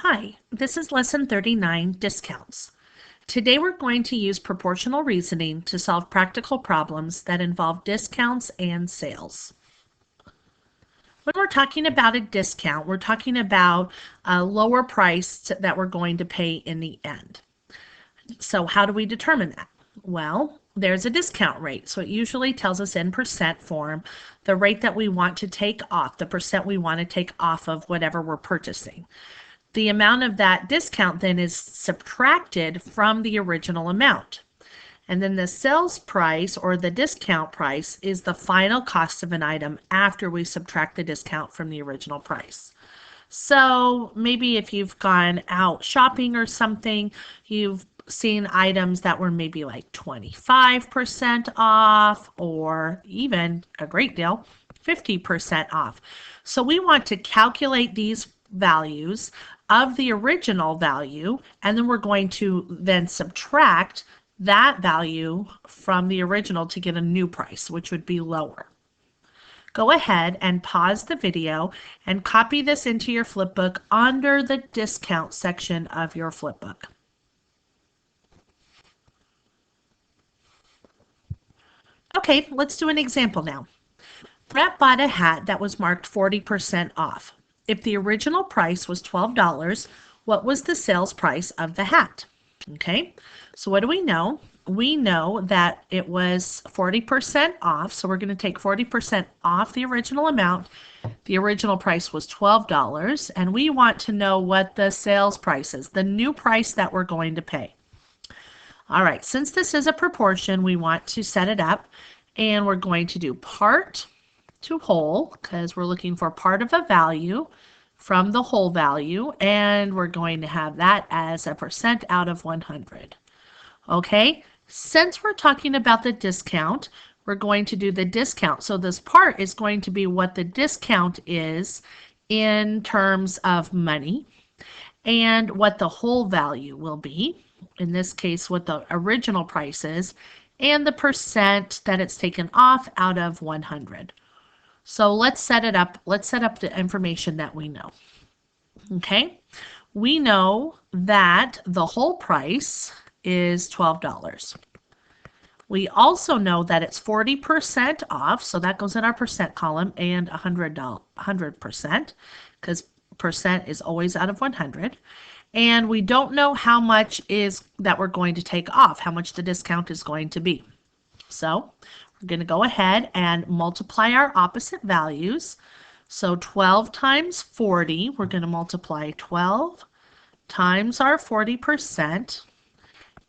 Hi, this is Lesson 39, Discounts. Today we're going to use proportional reasoning to solve practical problems that involve discounts and sales. When we're talking about a discount, we're talking about a lower price that we're going to pay in the end. So how do we determine that? Well, there's a discount rate. So it usually tells us in percent form the rate that we want to take off, the percent we want to take off of whatever we're purchasing. The amount of that discount then is subtracted from the original amount. And then the sales price or the discount price is the final cost of an item after we subtract the discount from the original price. So maybe if you've gone out shopping or something, you've seen items that were maybe like 25% off or even a great deal, 50% off. So we want to calculate these values of the original value, and then we're going to then subtract that value from the original to get a new price, which would be lower. Go ahead and pause the video and copy this into your flipbook under the discount section of your flipbook. Okay, let's do an example now. Brett bought a hat that was marked 40% off. If the original price was $12, what was the sales price of the hat? Okay, so what do we know? We know that it was 40% off, so we're going to take 40% off the original amount. The original price was $12, and we want to know what the sales price is, the new price that we're going to pay. All right, since this is a proportion, we want to set it up, and we're going to do part to whole because we're looking for part of a value from the whole value, and we're going to have that as a percent out of 100. Okay, since we're talking about the discount, we're going to do the discount. So this part is going to be what the discount is in terms of money and what the whole value will be. In this case, what the original price is and the percent that it's taken off out of 100. So let's set it up. Let's set up the information that we know. Okay, we know that the whole price is $12. We also know that it's 40% off, so that goes in our percent column, and 100%, because percent is always out of 100. And we don't know how much is that we're going to take off, how much the discount is going to be. So we're going to go ahead and multiply our opposite values. So 12 times 40, we're going to multiply 12 times our 40%,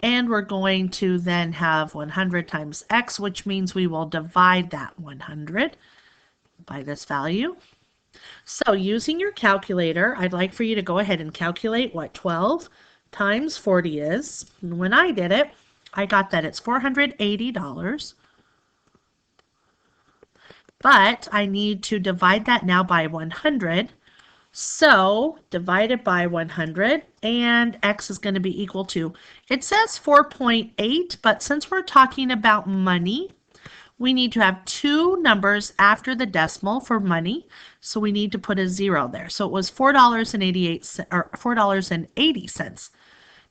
and we're going to then have 100 times x, which means we will divide that 100 by this value. So using your calculator, I'd like for you to go ahead and calculate what 12 times 40 is. And when I did it, I got that it's $480. But I need to divide that now by 100. So divide it by 100, and x is going to be equal to, it says 4.8, but since we're talking about money, we need to have two numbers after the decimal for money, so we need to put a 0 there. So it was $4.88 or $4.80.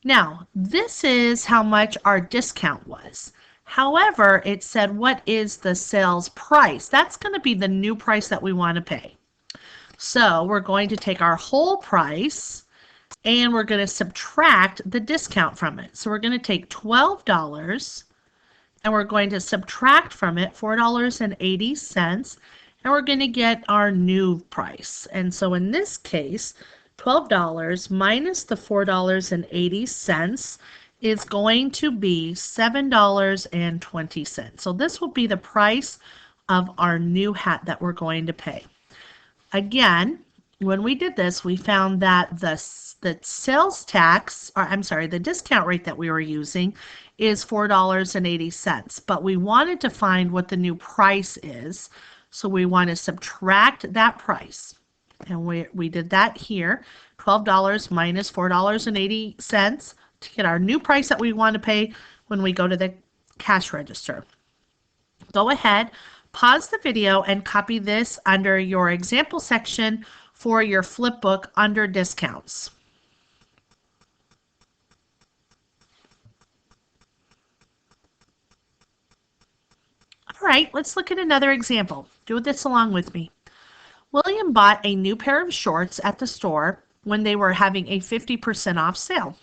Now, this is how much our discount was. However, it said, what is the sales price? That's going to be the new price that we want to pay. So we're going to take our whole price and we're going to subtract the discount from it. So we're going to take $12 and we're going to subtract from it $4.80, and we're going to get our new price. And so in this case, $12 minus the $4.80 is going to be $7.20. So this will be the price of our new hat that we're going to pay. Again, when we did this, we found that the sales tax, or I'm sorry, the discount rate that we were using is $4.80, but we wanted to find what the new price is. So we want to subtract that price. And we did that here, $12 minus $4.80 to get our new price that we want to pay when we go to the cash register. Go ahead, pause the video, and copy this under your example section for your flipbook under discounts. All right, let's look at another example. Do this along with me. William bought a new pair of shorts at the store when they were having a 50% off sale.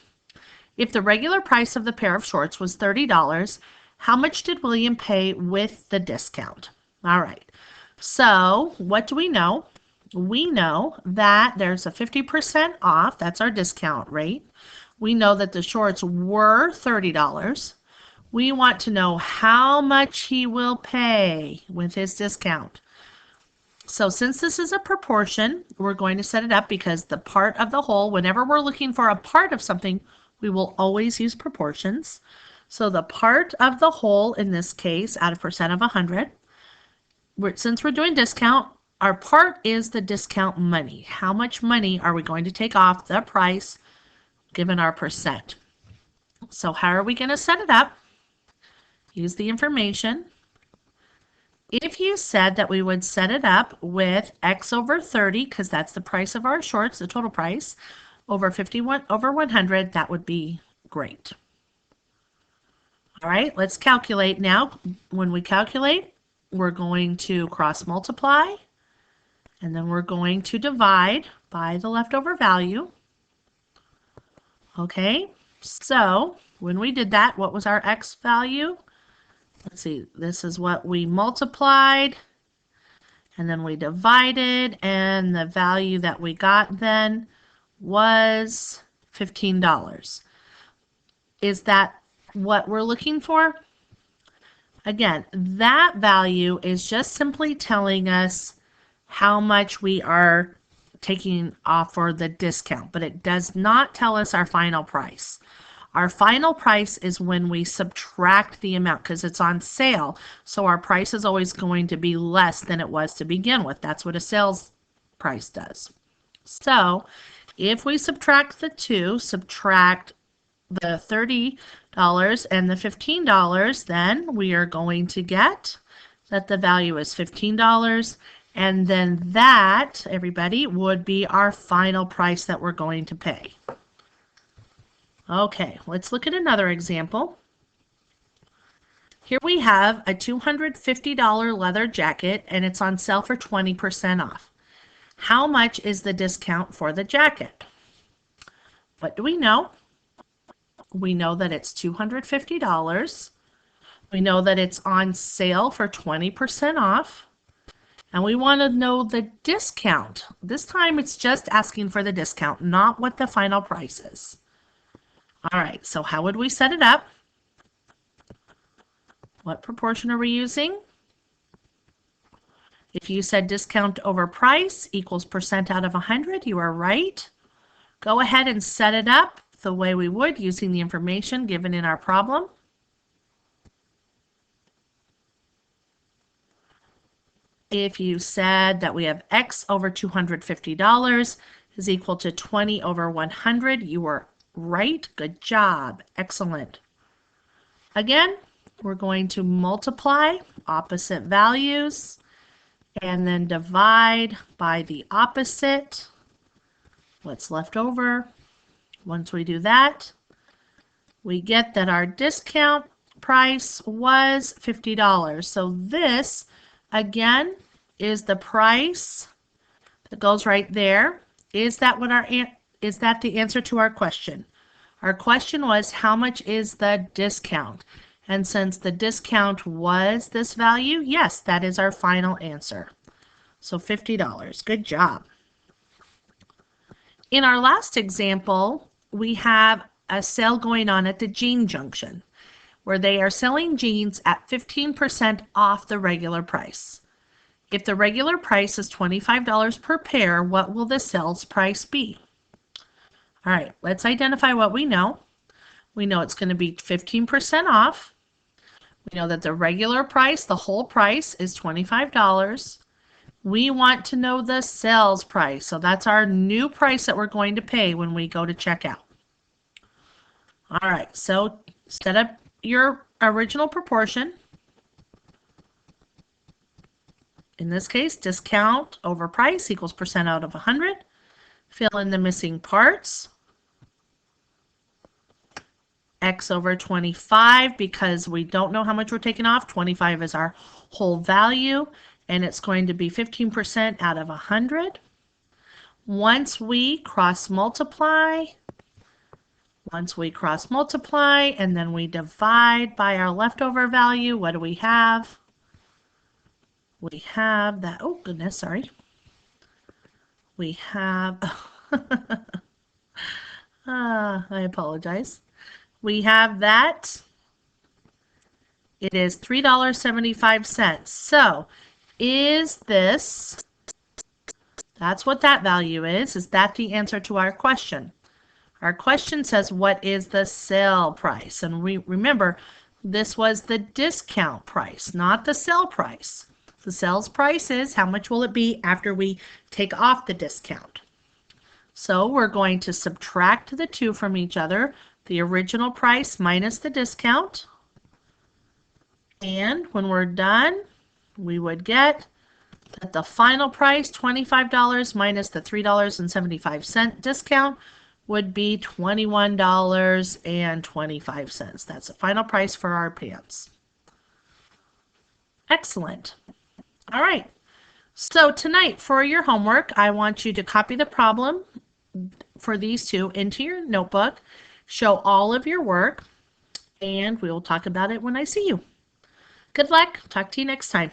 If the regular price of the pair of shorts was $30, how much did William pay with the discount? All right, so what do we know? We know that there's a 50% off. That's our discount rate. We know that the shorts were $30. We want to know how much he will pay with his discount. So since this is a proportion, we're going to set it up because the part of the whole, whenever we're looking for a part of something, we will always use proportions. So the part of the whole in this case, out of percent of 100, since we're doing discount, our part is the discount money. How much money are we going to take off the price given our percent? So how are we going to set it up? Use the information. If you said that we would set it up with X over 30, because that's the price of our shorts, the total price, over 51 over 100, that would be great. All right, let's calculate now. When we calculate, we're going to cross multiply, and then we're going to divide by the leftover value. Okay, so when we did that, what was our X value? Let's see, this is what we multiplied, and then we divided, and the value that we got then was $15. Is that what we're looking for? Again, that value is just simply telling us how much we are taking off for the discount, but it does not tell us our final price. Our final price is when we subtract the amount because it's on sale. So our price is always going to be less than it was to begin with. That's what a sales price does. So if we subtract the two, subtract the $30 and the $15, then we are going to get that the value is $15. And then that, everybody, would be our final price that we're going to pay. Okay, let's look at another example. Here we have a $250 leather jacket, and it's on sale for 20% off. How much is the discount for the jacket? What do we know? We know that it's $250. We know that it's on sale for 20% off. And we want to know the discount. This time it's just asking for the discount, not what the final price is. All right, so how would we set it up? What proportion are we using? If you said discount over price equals percent out of 100, you are right. Go ahead and set it up the way we would using the information given in our problem. If you said that we have X over $250 is equal to 20 over 100, you were right. Good job. Excellent. Again, we're going to multiply opposite values and then divide by the opposite. What's left over? Once we do that, we get that our discount price was $50. So this, again, is the price that goes right there. Is that the answer to our question? Our question was, how much is the discount? And since the discount was this value, yes, that is our final answer. So $50. Good job. In our last example, we have a sale going on at the Jean Junction, where they are selling jeans at 15% off the regular price. If the regular price is $25 per pair, what will the sales price be? All right, let's identify what we know. We know it's going to be 15% off. We know that the regular price, the whole price, is $25. We want to know the sales price. So that's our new price that we're going to pay when we go to checkout. All right, so set up your original proportion. In this case, discount over price equals percent out of 100. Fill in the missing parts. X over 25, because we don't know how much we're taking off. 25 is our whole value, and it's going to be 15% out of 100. Once we cross multiply, and then we divide by our leftover value, what do we have? We have that, oh goodness, sorry. We have, I apologize. We have that. It is $3.75. So is this, that's what that value is. Is that the answer to our question? Our question says, what is the sale price? And remember, this was the discount price, not the sale price. The sales price is how much will it be after we take off the discount. So we're going to subtract the two from each other, the original price minus the discount. And when we're done, we would get that the final price, $25 minus the $3.75 discount, would be $21.25. That's the final price for our pants. Excellent. All right. So tonight for your homework, I want you to copy the problem for these two into your notebook, show all of your work, and we will talk about it when I see you. Good luck. Talk to you next time.